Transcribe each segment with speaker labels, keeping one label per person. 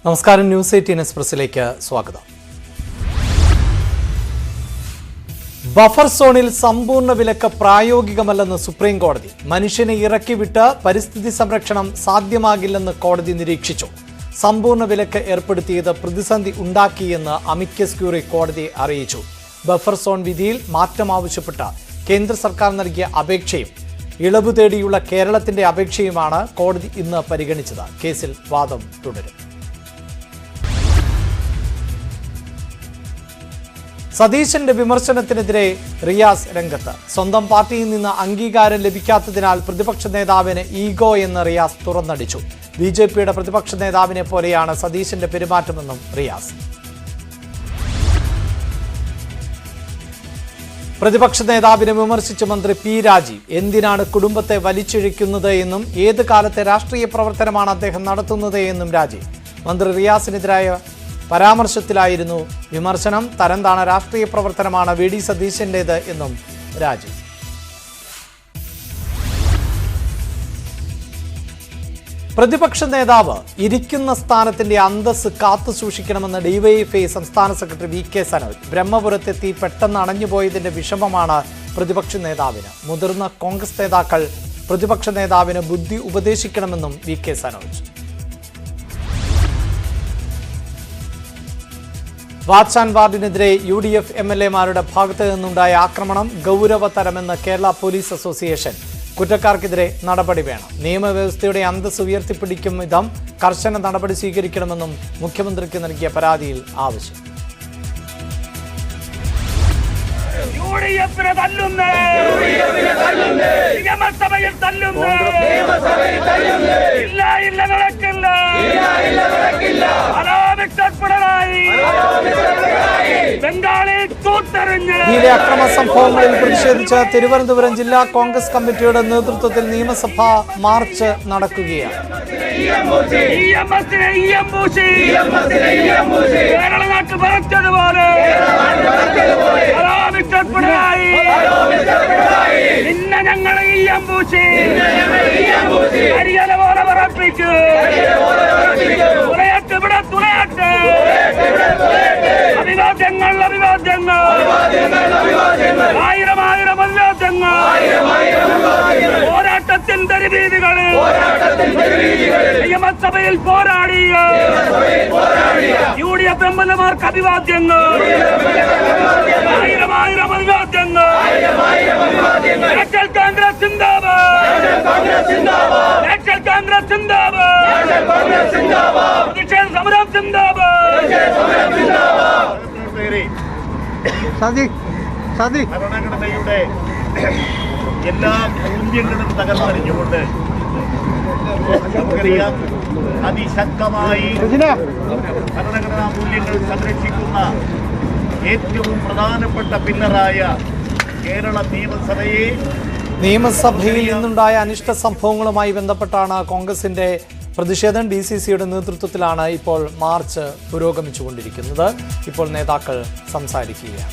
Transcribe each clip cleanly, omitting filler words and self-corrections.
Speaker 1: നമസ്കാരം, ന്യൂസ് 18 എക്സ്പ്രസിലേക്ക് സ്വാഗതം. ബഫർ സോണിൽ സമ്പൂർണ്ണ വിലക്ക് പ്രായോഗികമല്ലെന്ന് സുപ്രീം കോടതി. മനുഷ്യനെ ഇറക്കിവിട്ട് പരിസ്ഥിതി സംരക്ഷണം സാധ്യമാകില്ലെന്ന് കോടതി നിരീക്ഷിച്ചു. സമ്പൂർണ്ണ വിലക്ക് ഏർപ്പെടുത്തിയത് പ്രതിസന്ധി ഉണ്ടാക്കിയെന്ന് അമിക്കസ് ക്യൂറി കോടതിയെ അറിയിച്ചു. ബഫർ സോൺ വിധിയിൽ മാറ്റം ആവശ്യപ്പെട്ട കേന്ദ്ര സർക്കാർ നൽകിയ അപേക്ഷയും ഇളവ് തേടിയുള്ള കേരളത്തിന്റെ അപേക്ഷയുമാണ് കോടതി ഇന്ന് പരിഗണിച്ചത്. കേസിൽ വാദം തുടരും. സതീശന്റെ വിമർശനത്തിനെതിരെ റിയാസ് രംഗത്ത്. സ്വന്തം പാർട്ടിയിൽ നിന്ന് അംഗീകാരം ലഭിക്കാത്തതിനാൽ പ്രതിപക്ഷ നേതാവിന് ഈഗോ എന്ന് റിയാസ് തുറന്നടിച്ചു. ബിജെപിയുടെ പ്രതിപക്ഷ നേതാവിനെ പോലെയാണ് സതീശന്റെ പെരുമാറ്റമെന്നും റിയാസ്. പ്രതിപക്ഷ നേതാവിനെ വിമർശിച്ച മന്ത്രി പി രാജീവ് എന്തിനാണ് കുടുംബത്തെ വലിച്ചിഴയ്ക്കുന്നത് എന്നും ഏത് കാലത്തെ രാഷ്ട്രീയ പ്രവർത്തനമാണ് അദ്ദേഹം നടത്തുന്നത് എന്നും രാജീവ്. മന്ത്രി റിയാസിനെതിരായ പരാമർശത്തിലായിരുന്നു വിമർശനം. തരംതാണ രാഷ്ട്രീയ പ്രവർത്തനമാണ് വി ഡി സതീശന്റേത് എന്നും രാജീവ്. പ്രതിപക്ഷ നേതാവ് ഇരിക്കുന്ന സ്ഥാനത്തിന്റെ അന്തസ് കാത്തു സൂക്ഷിക്കണമെന്ന് ഡിവൈഎഫ്ഐ സംസ്ഥാന സെക്രട്ടറി വി കെ സനോജ്. ബ്രഹ്മപുരത്തെത്തി പെട്ടെന്ന് അണഞ്ഞുപോയതിന്റെ വിഷമമാണ് പ്രതിപക്ഷ നേതാവിന്. മുതിർന്ന കോൺഗ്രസ് നേതാക്കൾ പ്രതിപക്ഷ നേതാവിന് ബുദ്ധി ഉപദേശിക്കണമെന്നും വി കെ സനോജ്. വാച്ചാൻ വാർഡിനെതിരെ UDF MLA-മാരുടെ ഭാഗത്തു നിന്നുണ്ടായ ആക്രമണം ഗൗരവതരമെന്ന് കേരള പോലീസ് അസോസിയേഷൻ. കുറ്റക്കാർക്കെതിരെ നടപടി വേണം. നിയമവ്യവസ്ഥയുടെ അന്തസ് ഉയർത്തിപ്പിടിക്കും വിധം കർശന നടപടി സ്വീകരിക്കണമെന്നും മുഖ്യമന്ത്രിക്ക് നൽകിയ പരാതിയിൽ ആവശ്യം. ിലെ അക്രമ സംഭവങ്ങളിൽ പ്രതിഷേധിച്ച് തിരുവനന്തപുരം ജില്ലാ കോൺഗ്രസ് കമ്മിറ്റിയുടെ നേതൃത്വത്തിൽ നിയമസഭാ മാർച്ച് നടക്കുകയാണ്.
Speaker 2: പോരാട്ടത്തിൻ തെരുവീതികളിൽ നിയമസഭയിൽ പോരാടിയ UDF MLA-മാർക്ക് അഭിവാദ്യങ്ങൾ. ആയിരം ആയിരം അഭിവാദ്യങ്ങൾ. നാഷണൽ കോൺഗ്രസ് സിന്ദാബാദ്. നാഷണൽ കോൺഗ്രസ് സിന്ദാബാദ്. പ്രതിഷേധ സമരം സിന്ദാബാദ്.
Speaker 3: ഭരണഘടനയുടെ എല്ലാ മൂല്യങ്ങളും തകർന്നറിഞ്ഞുകൊണ്ട് നമുക്കറിയാം, അതിശക്തമായി ഭരണഘടനാ മൂല്യങ്ങൾ സംരക്ഷിക്കുന്ന ഏറ്റവും പ്രധാനപ്പെട്ട പില്ലറായ കേരള
Speaker 1: നിയമസഭയിൽ നിന്നുണ്ടായ അനിഷ്ട സംഭവങ്ങളുമായി ബന്ധപ്പെട്ടാണ് കോൺഗ്രസിന്റെ പ്രതിഷേധം. DCCയുടെ നേതൃത്വത്തിലാണ് ഇപ്പോൾ മാർച്ച് പുരോഗമിച്ചുകൊണ്ടിരിക്കുന്നത്. ഇപ്പോൾ നേതാക്കൾ സംസാരിക്കുകയാണ്.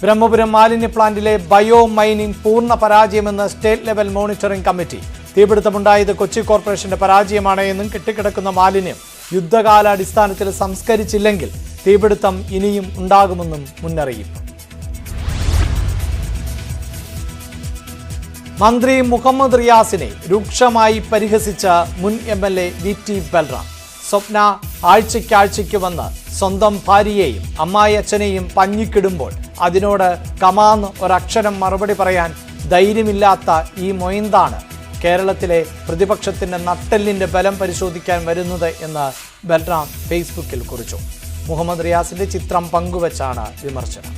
Speaker 1: ബ്രഹ്മപുരം മാലിന്യ പ്ലാന്റിലെ ബയോ മൈനിംഗ് പൂർണ്ണ പരാജയമെന്ന് സ്റ്റേറ്റ് ലെവൽ മോണിറ്ററിംഗ് കമ്മിറ്റി. തീപിടുത്തമുണ്ടായത് കൊച്ചി കോർപ്പറേഷന്റെ പരാജയമാണ് എന്നും കെട്ടിക്കിടക്കുന്ന മാലിന്യം യുദ്ധകാലാടിസ്ഥാനത്തിൽ സംസ്കരിച്ചില്ലെങ്കിൽ തീപിടുത്തം ഇനിയും ഉണ്ടാകുമെന്നും മുന്നറിയിപ്പ്. മന്ത്രി മുഹമ്മദ് റിയാസിനെ രൂക്ഷമായി പരിഹസിച്ച മുൻ MLA VT ബൽറാം. സ്വപ്ന ആഴ്ചയ്ക്കാഴ്ചയ്ക്ക് വന്ന് സ്വന്തം ഭാര്യയെയും അമ്മായി അച്ഛനെയും പഞ്ഞിക്കിടുമ്പോൾ അതിനോട് കമാന്ന് ഒരക്ഷരം മറുപടി പറയാൻ ധൈര്യമില്ലാത്ത ഈ മൊയ്ന്താണ് കേരളത്തിലെ പ്രതിപക്ഷത്തിന്റെ നട്ടെല്ലിന്റെ ബലം പരിശോധിക്കാൻ വരുന്നത് എന്ന് ബൽറാം ഫേസ്ബുക്കിൽ കുറിച്ചു. മുഹമ്മദ് റിയാസിന്റെ ചിത്രം പങ്കുവച്ചാണ് വിമർശനം.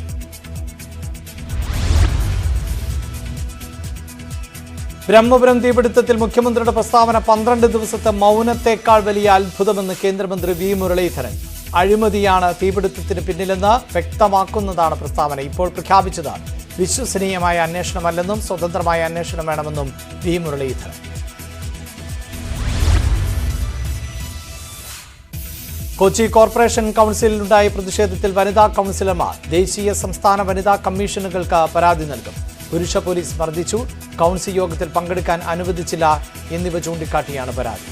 Speaker 1: ബ്രഹ്മപുരം തീപിടുത്തത്തിൽ മുഖ്യമന്ത്രിയുടെ പ്രസ്താവന 12 ദിവസത്തെ മൗനത്തേക്കാൾ വലിയ അത്ഭുതമെന്ന് കേന്ദ്രമന്ത്രി വി മുരളീധരൻ. അഴിമതിയാണ് തീപിടുത്തത്തിന് പിന്നിലെന്ന് വ്യക്തമാക്കുന്നതാണ് പ്രസ്താവന. ഇപ്പോൾ പ്രഖ്യാപിച്ചത് വിശ്വസനീയമായ അന്വേഷണമല്ലെന്നും സ്വതന്ത്രമായ അന്വേഷണം വേണമെന്നും വി മുരളീധരൻ. കൊച്ചി കോർപ്പറേഷൻ കൗൺസിലിലുണ്ടായ പ്രതിഷേധത്തിൽ വനിതാ കൗൺസിലർമാർ ദേശീയ സംസ്ഥാന വനിതാ കമ്മീഷനുകൾക്ക് പരാതി നൽകും. പുരുഷ പോലീസ് മർദ്ദിച്ചു, കൗൺസിൽ യോഗത്തിൽ പങ്കെടുക്കാൻ അനുവദിച്ചില്ല എന്നിവ ചൂണ്ടിക്കാട്ടിയാണ് പരാതി.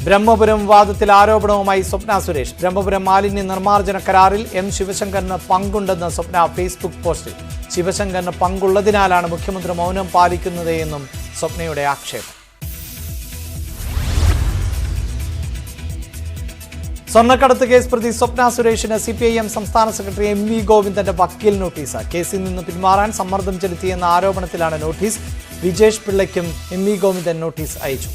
Speaker 1: ബ്രഹ്മപുരം വിവാദത്തിൽ ആരോപണവുമായി സ്വപ്ന സുരേഷ്. ബ്രഹ്മപുരം മാലിന്യ നിർമ്മാർജ്ജന കരാറിൽ എം ശിവശങ്കറിന് പങ്കുണ്ടെന്ന് സ്വപ്ന ഫേസ്ബുക്ക് പോസ്റ്റിൽ. ശിവശങ്കറിന് പങ്കുള്ളതിനാലാണ് മുഖ്യമന്ത്രി മൗനം പാലിക്കുന്നത് എന്നും സ്വപ്നയുടെ ആക്ഷേപം. സ്വർണ്ണക്കടത്ത് കേസ് പ്രതി സ്വപ്ന സുരേഷിന് CPIM സംസ്ഥാന സെക്രട്ടറി MV ഗോവിന്ദന്റെ വക്കീൽ നോട്ടീസ്. കേസിൽ നിന്ന് പിന്മാറാൻ സമ്മർദ്ദം ചെലുത്തിയെന്ന ആരോപണത്തിലാണ് നോട്ടീസ്. വിജേഷ് പിള്ളയ്ക്കും MV ഗോവിന്ദൻ നോട്ടീസ് അയച്ചു.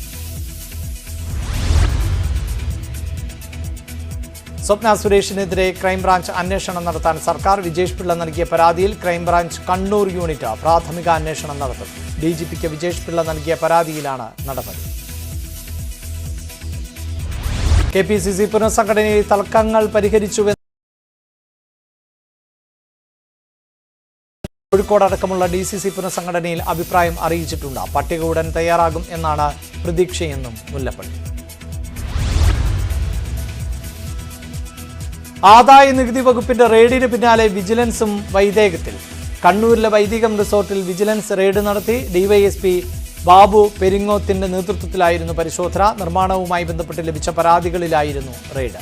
Speaker 1: സ്വപ്ന സുരേഷിനെതിരെ ക്രൈംബ്രാഞ്ച് അന്വേഷണം നടത്താൻ സർക്കാർ. വിജേഷ് പിള്ള നൽകിയ പരാതിയിൽ ക്രൈംബ്രാഞ്ച് കണ്ണൂർ യൂണിറ്റ് പ്രാഥമിക അന്വേഷണം നടത്തും. DGPക്ക് വിജേഷ് പിള്ള നൽകിയ പരാതിയിലാണ് നടപടി. KPCC പുനഃസംഘടനയിൽ തർക്കങ്ങൾ പരിഹരിച്ചുവെന്ന് കോഴിക്കോട് അടക്കമുള്ള DCC പുനഃസംഘടനയിൽ അഭിപ്രായം അറിയിച്ചിട്ടുണ്ട്. പട്ടിക ഉടൻ തയ്യാറാകും എന്നാണ് പ്രതീക്ഷയെന്നും മുല്ലപ്പള്ളി. ആദായ നികുതി വകുപ്പിന്റെ റെയ്ഡിന് പിന്നാലെ വിജിലൻസും വൈദേകത്തിൽ. കണ്ണൂരിലെ വൈദികം റിസോർട്ടിൽ വിജിലൻസ് റെയ്ഡ് നടത്തി. DYSP ബാബു പെരിങ്ങോത്തിന്റെ നേതൃത്വത്തിലായിരുന്നു പരിശോധന. നിർമ്മാണവുമായി ബന്ധപ്പെട്ട് ലഭിച്ച പരാതികളിലായിരുന്നു raid.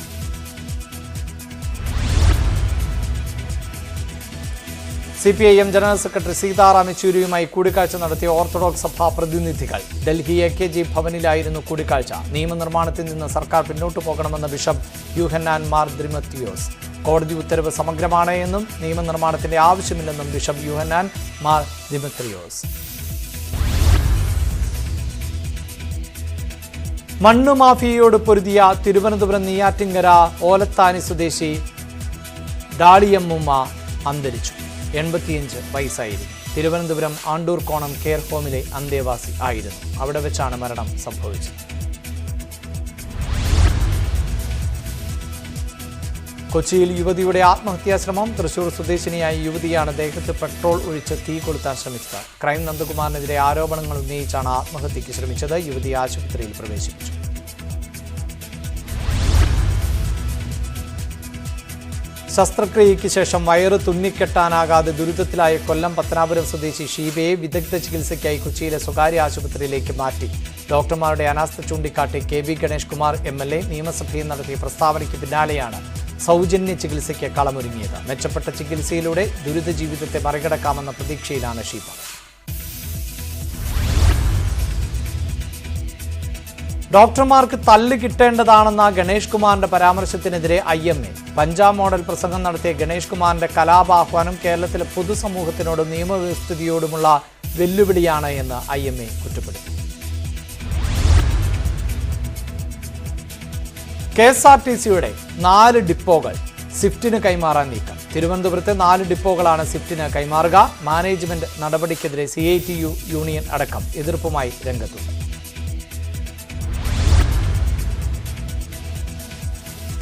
Speaker 1: CPIM general secretary Sitaram യെച്ചൂരിയുമായി കൂടിക്കാഴ്ച നടത്തിയ ഓർത്തഡോക്സ് സഭാ പ്രതിനിധികൾ. ഡൽഹി AKG ഭവനിലായിരുന്നു കൂടിക്കാഴ്ച. നിയമനിർമ്മാണത്തിൽ നിന്ന് സർക്കാർ പിന്നോട്ടു പോകണമെന്ന ബിഷപ്പ് യൂഹന്നാൻ മാർ ദിമത്രിയോസ്. കോടതി ഉത്തരവ് സമഗ്രമാണ് എന്നും നിയമനിർമ്മാണത്തിന്റെ ആവശ്യമില്ലെന്നും ബിഷപ്പ് യൂഹന്നാൻ മാർ ദിമത്രിയോസ്. മണ്ണുമാഫിയയോട് പൊരുതിയ തിരുവനന്തപുരം നെയ്യാറ്റിൻകര ഓലത്താനി സ്വദേശി ഡാളിയമ്മുമ്മ അന്തരിച്ചു. 85 വയസ്സായിരുന്നു. തിരുവനന്തപുരം ആണ്ടൂർ കോണം കെയർ ഹോമിലെ അന്തേവാസി ആയിരുന്നു. അവിടെ വെച്ചാണ് മരണം സംഭവിച്ചത്. കൊച്ചിയിൽ യുവതിയുടെ ആത്മഹത്യാശ്രമം. തൃശൂർ സ്വദേശിനിയായ യുവതിയാണ് ദേഹത്ത് പെട്രോൾ ഒഴിച്ച് തീ കൊളുത്താൻ ശ്രമിച്ചത്. ക്രൈം നന്ദകുമാറിനെതിരെ ആരോപണങ്ങൾ ഉന്നയിച്ചാണ് ആത്മഹത്യയ്ക്ക് ശ്രമിച്ചത്. യുവതിയെ ആശുപത്രിയിൽ പ്രവേശിപ്പിച്ചു. ശസ്ത്രക്രിയയ്ക്ക് ശേഷം വയറ് തുന്നിക്കെട്ടാനാകാതെ ദുരിതത്തിലായ കൊല്ലം പത്തനാപുരം സ്വദേശി ഷീബയെ വിദഗ്ധ ചികിത്സയ്ക്കായി കൊച്ചിയിലെ സ്വകാര്യ ആശുപത്രിയിലേക്ക് മാറ്റി. ഡോക്ടർമാരുടെ അനാസ്ഥ ചൂണ്ടിക്കാട്ടി KB ഗണേഷ് കുമാർ MLA നിയമസഭയിൽ നടത്തിയ പ്രസ്താവനയ്ക്ക് പിന്നാലെയാണ് സൗജന്യ ചികിത്സയ്ക്ക് കളമൊരുങ്ങിയത്. മെച്ചപ്പെട്ട ചികിത്സയിലൂടെ ദുരിത ജീവിതത്തെ മറികടക്കാമെന്ന പ്രതീക്ഷയിലാണ് ഷീബ. ഡോക്ടർമാർക്ക് തല്ല് കിട്ടേണ്ടതാണെന്ന ഗണേഷ് കുമാറിന്റെ പരാമർശത്തിനെതിരെ IMA. പഞ്ചാബ് മോഡൽ പ്രസംഗം നടത്തിയ ഗണേഷ് കുമാറിന്റെ കലാപാഹ്വാനം കേരളത്തിലെ പൊതുസമൂഹത്തിനോടും നിയമവ്യവസ്ഥിതിയോടുമുള്ള വെല്ലുവിളിയാണ് എന്ന് IMA കുറ്റപ്പെടുത്തി. KSRTCയുടെ 4 ഡിപ്പോകൾ സ്വിഫ്റ്റിന് കൈമാറാൻ നീക്കം. തിരുവനന്തപുരത്തെ 4 ഡിപ്പോകളാണ് സ്വിഫ്റ്റിന് കൈമാറുക. മാനേജ്മെന്റ് നടപടിക്കെതിരെ CITU യൂണിയൻ അടക്കം എതിർപ്പുമായി രംഗത്തുണ്ട്.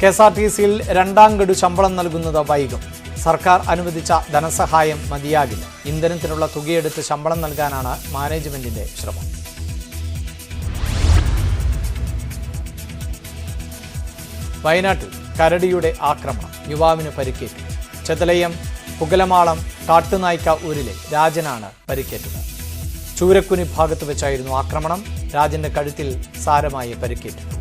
Speaker 1: KSRTCയിൽ 2ാം ഗഡു ശമ്പളം നൽകുന്നത് വൈകും. സർക്കാർ അനുവദിച്ച ധനസഹായം മതിയാകില്ല. ഇന്ധനത്തിനുള്ള തുകയെടുത്ത് ശമ്പളം നൽകാനാണ് മാനേജ്മെന്റിന്റെ ശ്രമം. വയനാട്ടിൽ കരടിയുടെ ആക്രമണം. യുവാവിന് പരിക്കേറ്റു. ചെതലയം പുകലമാളം കാട്ടുനായ്ക്ക ഊരിലെ രാജനാണ് പരിക്കേറ്റത്. ചൂരക്കുനി ഭാഗത്ത് വെച്ചായിരുന്നു ആക്രമണം. രാജന്റെ കഴുത്തിൽ സാരമായി പരിക്കേറ്റിട്ടുണ്ട്.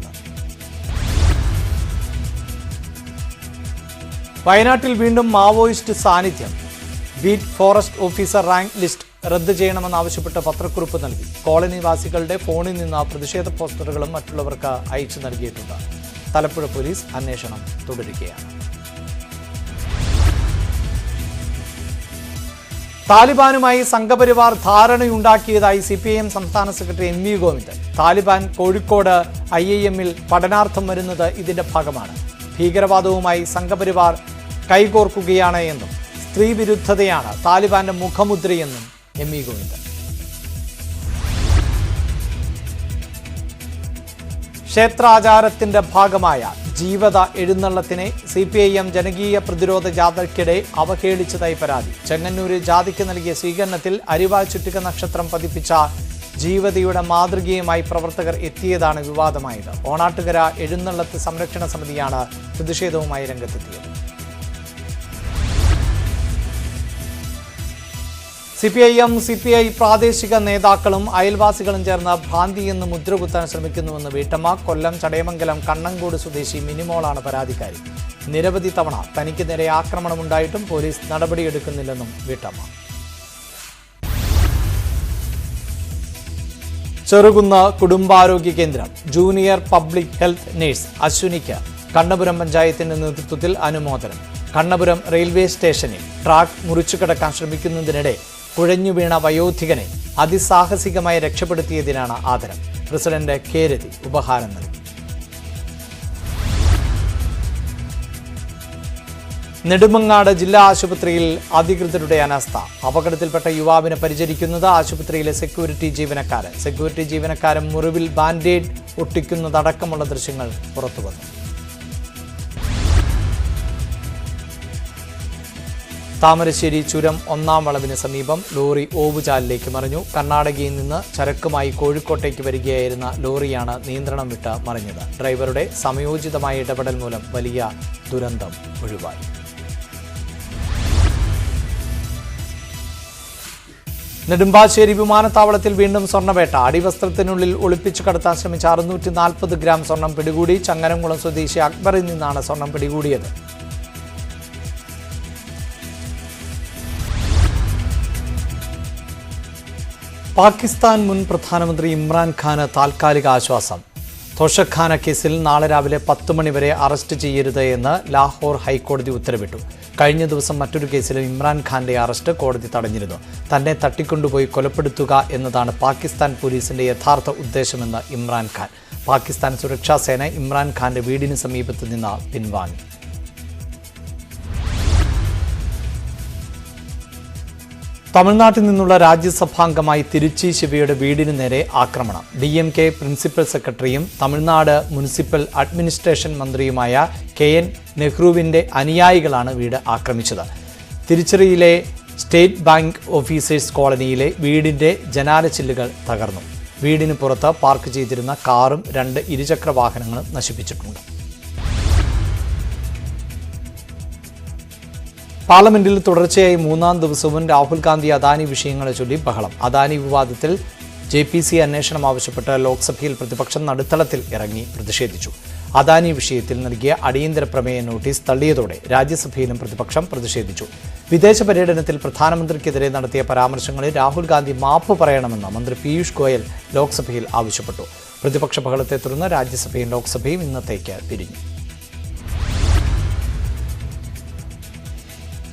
Speaker 1: വയനാട്ടിൽ വീണ്ടും മാവോയിസ്റ്റ് സാന്നിധ്യം. Beat forest officer rank list റദ്ദ് ചെയ്യണമെന്നാവശ്യപ്പെട്ട് പത്രക്കുറിപ്പ് നൽകി. കോളനിവാസികളുടെ ഫോണിൽ നിന്ന് പ്രതിഷേധ പോസ്റ്ററുകളും മറ്റുള്ളവർക്ക് അയച്ചു നൽകിയിട്ടുണ്ട്. തലപ്പുഴ പോലീസ് അന്വേഷണം തുടരുകയാണ്. താലിബാനുമായി സംഘപരിവാർ ധാരണയുണ്ടാക്കിയതായി CPIM സംസ്ഥാന സെക്രട്ടറി MV ഗോവിന്ദൻ. താലിബാൻ കോഴിക്കോട് IIM-ൽ പഠനാർത്ഥം വരുന്നത് ഇതിന്റെ ഭാഗമാണ്. ഭീകരവാദവുമായി സംഘപരിവാർ കൈകോർക്കുകയാണ് എന്നും സ്ത്രീ വിരുദ്ധതയാണ് താലിബാന്റെ മുഖമുദ്രയെന്നും MV ഗോവിന്ദൻ. ക്ഷേത്രാചാരത്തിന്റെ ഭാഗമായ ജീവത എഴുന്നള്ളത്തിനെ CPIM ജനകീയ പ്രതിരോധ ജാഥയ്ക്കിടെ അവഹേളിച്ചതായി പരാതി. ചെങ്ങന്നൂരിൽ ജാഥയ്ക്ക് നൽകിയ സ്വീകരണത്തിൽ അരിവാൾ ചുറ്റിക നക്ഷത്രം പതിപ്പിച്ച ജീവതയുടെ മാതൃകയുമായി പ്രവർത്തകർ എത്തിയതാണ് വിവാദമായത്. ഓണാട്ടുകര എഴുന്നള്ളത്ത് സംരക്ഷണ സമിതിയാണ് പ്രതിഷേധവുമായി രംഗത്തെത്തിയത്. CPIM, CPI പ്രാദേശിക നേതാക്കളും അയൽവാസികളും ചേർന്ന് ഭ്രാന്തിയെന്ന് മുദ്രകുത്താൻ ശ്രമിക്കുന്നുവെന്ന് വീട്ടമ്മ. കൊല്ലം ചടയമംഗലം കണ്ണങ്കോട് സ്വദേശി മിനിമോളാണ് പരാതിക്കാരി. നിരവധി തവണ തനിക്ക് നേരെ ആക്രമണമുണ്ടായിട്ടും പോലീസ് നടപടിയെടുക്കുന്നില്ലെന്നും വീട്ടമ്മ. ചെറുകുന്ന് കുടുംബാരോഗ്യ കേന്ദ്രം ജൂനിയർ പബ്ലിക് ഹെൽത്ത് നഴ്സ് അശ്വിനിക്ക് കണ്ണപുരം പഞ്ചായത്തിന്റെ നേതൃത്വത്തിൽ അനുമോദനം. കണ്ണപുരം റെയിൽവേ സ്റ്റേഷനിൽ ട്രാക്ക് മുറിച്ചുകടക്കാൻ ശ്രമിക്കുന്നതിനിടെ കുഴഞ്ഞു വീണ വയോധികനെ അതിസാഹസികമായി രക്ഷപ്പെടുത്തിയതിനാണ് ആദരം. പ്രസിഡന്റ് കെ രതി ഉപഹാരം നൽകി. നെടുമങ്ങാട് ജില്ലാ ആശുപത്രിയിൽ അധികൃതരുടെ അനാസ്ഥ. അപകടത്തിൽപ്പെട്ട യുവാവിനെ പരിചരിക്കുന്നത് ആശുപത്രിയിലെ സെക്യൂരിറ്റി ജീവനക്കാരൻ മുറിവിൽ ബാൻഡേഡ് ഒട്ടിക്കുന്നതടക്കമുള്ള ദൃശ്യങ്ങൾ പുറത്തുവന്നു. താമരശ്ശേരി ചുരം 1-ാം വളവിന് സമീപം ലോറി ഓവുചാലിലേക്ക് മറിഞ്ഞു. കർണാടകയിൽ നിന്ന് ചരക്കുമായി കോഴിക്കോട്ടേക്ക് വരികയായിരുന്ന ലോറിയാണ് നിയന്ത്രണം വിട്ട് മറിഞ്ഞത്. ഡ്രൈവറുടെ സമയോചിതമായ ഇടപെടൽ മൂലം വലിയ ദുരന്തം ഒഴിവായി. നെടുമ്പാശ്ശേരി വിമാനത്താവളത്തിൽ വീണ്ടും സ്വർണ്ണവേട്ട. അടിവസ്ത്രത്തിനുള്ളിൽ ഒളിപ്പിച്ചു കടത്താൻ ശ്രമിച്ച 640 ഗ്രാം സ്വർണം പിടികൂടി. ചങ്ങരംകുളം സ്വദേശി അക്ബറിൽ നിന്നാണ് സ്വർണം പിടികൂടിയത്. പാകിസ്ഥാൻ മുൻ പ്രധാനമന്ത്രി ഇമ്രാൻഖാന് താൽക്കാലിക ആശ്വാസം. തോഷഖാന കേസിൽ നാളെ രാവിലെ 10 മണിവരെ അറസ്റ്റ് ചെയ്യരുത് എന്ന് ലാഹോർ ഹൈക്കോടതി ഉത്തരവിട്ടു. കഴിഞ്ഞ ദിവസം മറ്റൊരു കേസിലും ഇമ്രാൻഖാന്റെ അറസ്റ്റ് കോടതി തടഞ്ഞിരുന്നു. തന്നെ തട്ടിക്കൊണ്ടുപോയി കൊലപ്പെടുത്തുക എന്നതാണ് പാകിസ്ഥാൻ പോലീസിന്റെ യഥാർത്ഥ ഉദ്ദേശമെന്ന് ഇമ്രാൻഖാൻ. പാകിസ്ഥാൻ സുരക്ഷാ സേന ഇമ്രാൻഖാന്റെ വീടിന് സമീപത്ത് നിന്ന് പിൻവാങ്ങി. തമിഴ്നാട്ടിൽ നിന്നുള്ള രാജ്യസഭാംഗമായി തിരുച്ചി ശിവയുടെ വീടിന് നേരെ ആക്രമണം. DMK പ്രിൻസിപ്പൽ സെക്രട്ടറിയും തമിഴ്നാട് മുനിസിപ്പൽ അഡ്മിനിസ്ട്രേഷൻ മന്ത്രിയുമായ KN നെഹ്റുവിന്റെ അനുയായികളാണ് വീട് ആക്രമിച്ചത്. തിരുച്ചിറയിലെ സ്റ്റേറ്റ് ബാങ്ക് ഓഫീസേഴ്സ് കോളനിയിലെ വീടിന്റെ ജനാലച്ചില്ലുകൾ തകർന്നു. വീടിന് പുറത്ത് പാർക്ക് ചെയ്തിരുന്ന കാറും 2 ഇരുചക്ര വാഹനങ്ങളും നശിപ്പിച്ചിട്ടുണ്ട്. പാർലമെന്റിൽ തുടർച്ചയായി 3-ാം ദിവസവും രാഹുൽ ഗാന്ധി അദാനി വിഷയങ്ങളെ ചൊല്ലി ബഹളം. അദാനി വിവാദത്തിൽ JPC അന്വേഷണം ആവശ്യപ്പെട്ട് ലോക്സഭയിൽ പ്രതിപക്ഷം നടുത്തളത്തിൽ ഇറങ്ങി പ്രതിഷേധിച്ചു. അദാനി വിഷയത്തിൽ നൽകിയ അടിയന്തര പ്രമേയ നോട്ടീസ് തള്ളിയതോടെ രാജ്യസഭയിലും പ്രതിപക്ഷം പ്രതിഷേധിച്ചു. വിദേശ പര്യടനത്തിൽ പ്രധാനമന്ത്രിക്കെതിരെ നടത്തിയ പരാമർശങ്ങളിൽ രാഹുൽ ഗാന്ധി മാപ്പ് പറയണമെന്ന് മന്ത്രി പീയൂഷ് ഗോയൽ ലോക്സഭയിൽ ആവശ്യപ്പെട്ടു. പ്രതിപക്ഷ ബഹളത്തെ തുടർന്ന് രാജ്യസഭയും ലോക്സഭയും ഇന്നത്തേക്ക് പിരിഞ്ഞു.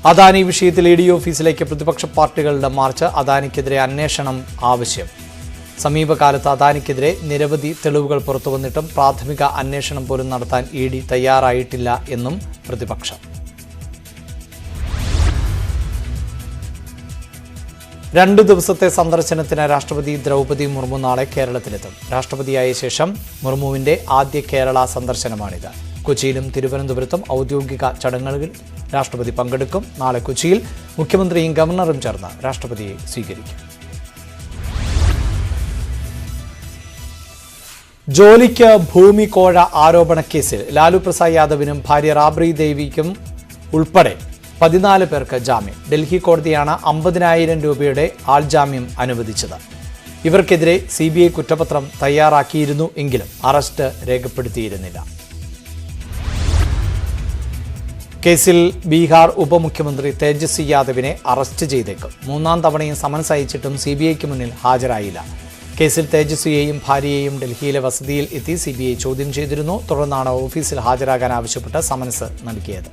Speaker 1: അദാനി വിഷയത്തിൽ ED ഓഫീസിലേക്ക് പ്രതിപക്ഷ പാർട്ടികളുടെ മാർച്ച്. അദാനിക്കെതിരെ അന്വേഷണം ആവശ്യം. സമീപകാലത്ത് അദാനിക്കെതിരെ നിരവധി തെളിവുകൾ പുറത്തുവന്നിട്ടും പ്രാഥമിക അന്വേഷണം പോലും നടത്താൻ ED തയ്യാറായിട്ടില്ല എന്നും പ്രതിപക്ഷം. 2 ദിവസത്തെ സന്ദർശനത്തിന് രാഷ്ട്രപതി ദ്രൗപദി മുർമു നാളെ കേരളത്തിലെത്തും. രാഷ്ട്രപതിയായ ശേഷം മുർമുവിന്റെ ആദ്യ കേരള സന്ദർശനമാണിത്. കൊച്ചിയിലും തിരുവനന്തപുരത്തും ഔദ്യോഗിക ചടങ്ങുകളിൽ രാഷ്ട്രപതി പങ്കെടുക്കും. നാളെ കൊച്ചിയിൽ മുഖ്യമന്ത്രിയും ഗവർണറും ചേർന്ന് രാഷ്ട്രപതിയെ സ്വീകരിക്കും. ജോലിക്ക് ഭൂമി കോഴ ആരോപണ കേസിൽ ലാലു പ്രസാദ് യാദവിനും ഭാര്യ റാബ്രി ദേവിക്കും ഉൾപ്പെടെ 14 പേർക്ക് ജാമ്യം. ഡൽഹി കോടതിയാണ് 50,000 രൂപയുടെ ആൾജാമ്യം അനുവദിച്ചത്. ഇവർക്കെതിരെ CBI കുറ്റപത്രം തയ്യാറാക്കിയിരുന്നു എങ്കിലും അറസ്റ്റ് രേഖപ്പെടുത്തിയിരുന്നില്ല. കേസിൽ ബീഹാർ ഉപമുഖ്യമന്ത്രി തേജസ്വി യാദവിനെ അറസ്റ്റ് ചെയ്തേക്കും. 3-ാം തവണയും സമൻസ് അയച്ചിട്ടും CBIക്ക് മുന്നിൽ ഹാജരായില്ല. കേസിൽ തേജസ്വിയെയും ഭാര്യയെയും ഡൽഹിയിലെ വസതിയിൽ എത്തി CBI ചോദ്യം ചെയ്തിരുന്നു. തുടർന്നാണ് ഓഫീസിൽ ഹാജരാകാൻ ആവശ്യപ്പെട്ട് സമൻസ് നൽകിയത്.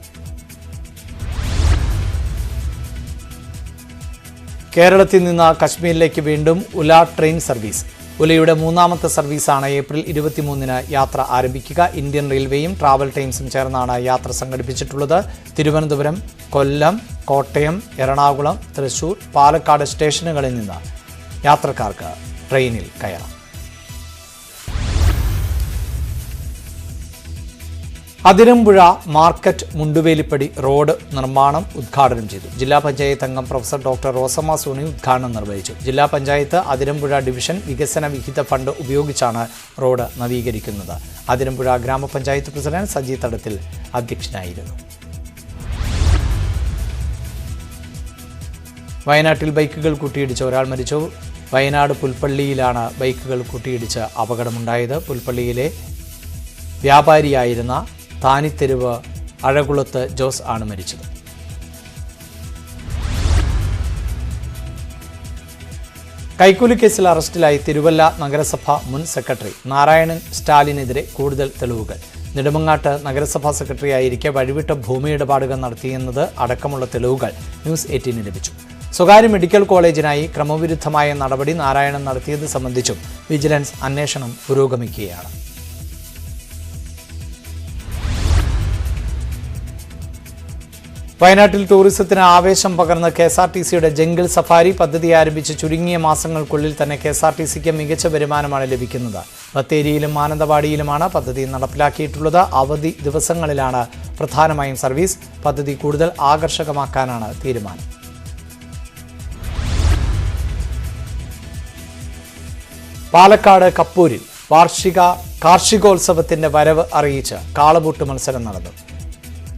Speaker 1: കേരളത്തിൽ നിന്ന് കശ്മീരിലേക്ക് വീണ്ടും ഉല ട്രെയിൻ സർവീസ്. ഉലയുടെ 3ാമത്തെ സർവീസാണ് ഏപ്രിൽ 23-ന് യാത്ര ആരംഭിക്കുക. ഇന്ത്യൻ റെയിൽവേയും ട്രാവൽ ടൈംസും ചേർന്നാണ് യാത്ര സംഘടിപ്പിച്ചിട്ടുള്ളത്. തിരുവനന്തപുരം, കൊല്ലം, കോട്ടയം, എറണാകുളം, തൃശൂർ, പാലക്കാട് സ്റ്റേഷനുകളിൽ നിന്ന് യാത്രക്കാർക്ക് ട്രെയിനിൽ കയറാം. അതിരമ്പുഴ മാർക്കറ്റ് മുണ്ടുവേലിപ്പടി റോഡ് നിർമ്മാണം ഉദ്ഘാടനം ചെയ്തു. ജില്ലാ പഞ്ചായത്ത് അംഗം പ്രൊഫസർ ഡോക്ടർ റോസമ്മ സോണി ഉദ്ഘാടനം നിർവഹിച്ചു. ജില്ലാ പഞ്ചായത്ത് അതിരമ്പുഴ ഡിവിഷൻ വികസന വിഹിത ഫണ്ട് ഉപയോഗിച്ചാണ് റോഡ് നവീകരിക്കുന്നത്. അതിരമ്പുഴ ഗ്രാമപഞ്ചായത്ത് പ്രസിഡന്റ് സജി തടത്തിൽ അധ്യക്ഷനായിരുന്നു. വയനാട്ടിൽ ബൈക്കുകൾ കൂട്ടിയിടിച്ച് ഒരാൾ മരിച്ചു. വയനാട് പുൽപ്പള്ളിയിലാണ് ബൈക്കുകൾ കൂട്ടിയിടിച്ച് അപകടമുണ്ടായത്. പുൽപ്പള്ളിയിലെ വ്യാപാരിയായിരുന്ന താനിത്തെരുവ് അഴകുളത്ത് ജോസ് ആണ് മരിച്ചത്. കൈക്കൂലി കേസിൽ അറസ്റ്റിലായി തിരുവല്ല നഗരസഭ മുൻ സെക്രട്ടറി നാരായണൻ സ്റ്റാലിനെതിരെ കൂടുതൽ തെളിവുകൾ. നെടുമങ്ങാട്ട് നഗരസഭാ സെക്രട്ടറിയായിരിക്കെ വഴിവിട്ട ഭൂമി ഇടപാടുകൾ നടത്തിയെന്നത് അടക്കമുള്ള തെളിവുകൾ ന്യൂസ് 18 ലഭിച്ചു. സ്വകാര്യ മെഡിക്കൽ കോളേജിനായി ക്രമവിരുദ്ധമായ നടപടി നാരായണൻ നടത്തിയത് സംബന്ധിച്ചും വിജിലൻസ് അന്വേഷണം പുരോഗമിക്കുകയാണ്. വയനാട്ടിൽ ടൂറിസത്തിന് ആവേശം പകർന്ന KSRTCയുടെ ജംഗിൾ സഫാരി പദ്ധതി ആരംഭിച്ച് ചുരുങ്ങിയ മാസങ്ങൾക്കുള്ളിൽ തന്നെ KSRTCക്ക് മികച്ച വരുമാനമാണ് ലഭിക്കുന്നത്. ബത്തേരിയിലും മാനന്തവാടിയിലുമാണ് പദ്ധതി നടപ്പിലാക്കിയിട്ടുള്ളത്. അവധി ദിവസങ്ങളിലാണ് പ്രധാനമായും സർവീസ്. പദ്ധതി കൂടുതൽ ആകർഷകമാക്കാനാണ് തീരുമാനം. പാലക്കാട് കപ്പൂരിൽ കാർഷികോത്സവത്തിന്റെ വരവ് അറിയിച്ച് കാളപൂട്ട് മത്സരം നടന്നു.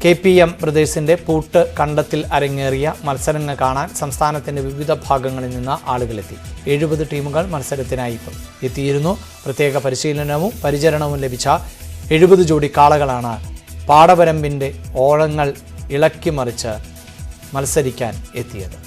Speaker 1: KPM ബ്രദേഴ്സിന്റെ പൂട്ട് കണ്ടത്തിൽ അരങ്ങേറിയ മത്സരങ്ങൾ കാണാൻ സംസ്ഥാനത്തിന്റെ വിവിധ ഭാഗങ്ങളിൽ നിന്ന് ആളുകളെത്തി. 70 ടീമുകൾ മത്സരത്തിനായി എത്തിയിരുന്നു. പ്രത്യേക പരിശീലനവും പരിചരണവും ലഭിച്ച 70 ജോഡി കാളകളാണ് പാടവരമ്പിന്റെ ഓളങ്ങൾ ഇളക്കിമറിച്ച് മത്സരിക്കാൻ എത്തിയത്.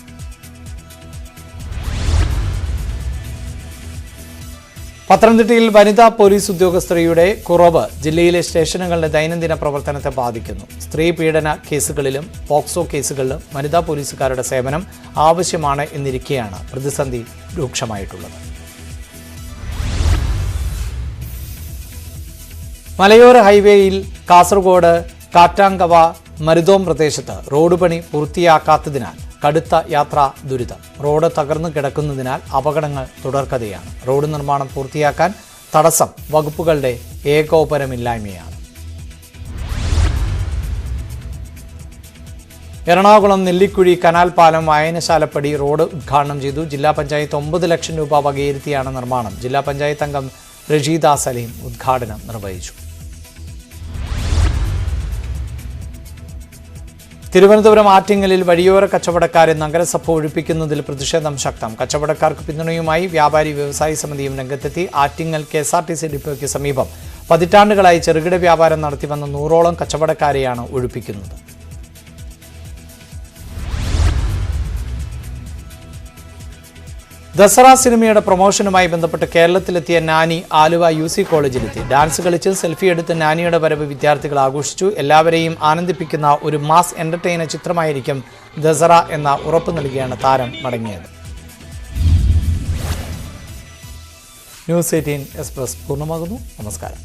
Speaker 1: പത്തനംതിട്ടയിൽ വനിതാ പോലീസ് ഉദ്യോഗസ്ഥരുടെ കുറവ് ജില്ലയിലെ സ്റ്റേഷനുകളുടെ ദൈനംദിന പ്രവർത്തനത്തെ ബാധിക്കുന്നു. സ്ത്രീ പീഡന കേസുകളിലും പോക്സോ കേസുകളിലും വനിതാ പോലീസുകാരുടെ സേവനം ആവശ്യമാണ് എന്നിരിക്കെയാണ് പ്രതിസന്ധി രൂക്ഷമായിട്ടുള്ളത്. മലയോര ഹൈവേയിൽ കാസർഗോഡ് കാറ്റാങ്കവ മരുതോം പ്രദേശത്ത് റോഡ് പണി പൂർത്തിയാക്കാത്തതിനാൽ കടുത്ത യാത്രാ ദുരിതം. റോഡ് തകർന്നു കിടക്കുന്നതിനാൽ അപകടങ്ങൾ തുടർക്കഥയാണ്. റോഡ് നിർമ്മാണം പൂർത്തിയാക്കാൻ തടസ്സം വകുപ്പുകളുടെ ഏകോപനമില്ലായ്മയാണ്. എറണാകുളം നെല്ലിക്കുഴി കനാൽ പാലം വായനശാലപ്പടി റോഡ് ഉദ്ഘാടനം ചെയ്തു. ജില്ലാ പഞ്ചായത്ത് 9 ലക്ഷം രൂപ വകയിരുത്തിയാണ് നിർമ്മാണം. ജില്ലാ പഞ്ചായത്ത് അംഗം റഷീദ സലീം ഉദ്ഘാടനം നിർവഹിച്ചു. തിരുവനന്തപുരം ആറ്റിങ്ങലിൽ വഴിയോര കച്ചവടക്കാരെ നഗരസഭ ഒഴിപ്പിക്കുന്നതിൽ പ്രതിഷേധം ശക്തം. കച്ചവടക്കാർക്ക് പിന്തുണയുമായി വ്യാപാരി വ്യവസായി സമിതിയും രംഗത്തെത്തി. ആറ്റിങ്ങൽ KSRTC ഡിപ്പോയ്ക്ക് സമീപം പതിറ്റാണ്ടുകളായി ചെറുകിട വ്യാപാരം നടത്തിവന്ന 100ഓളം കച്ചവടക്കാരെയാണ് ഒഴിപ്പിക്കുന്നത്. ദസറ സിനിമയുടെ പ്രൊമോഷനുമായി ബന്ധപ്പെട്ട് കേരളത്തിലെത്തിയ നാനി ആലുവ UC കോളേജിലെത്തി. ഡാൻസ് കളിച്ച് സെൽഫി എടുത്ത് നാനിയുടെ വരവ് വിദ്യാർത്ഥികൾ ആഘോഷിച്ചു. എല്ലാവരെയും ആനന്ദിപ്പിക്കുന്ന ഒരു മാസ് എന്റർടൈനർ ചിത്രമായിരിക്കും ദസറ എന്ന ഉറപ്പ് നൽകിയാണ് താരം മടങ്ങിയത്. ന്യൂസ് 18 എക്സ്പ്രസ് പൂർണ്ണമാകുന്നു. നമസ്കാരം.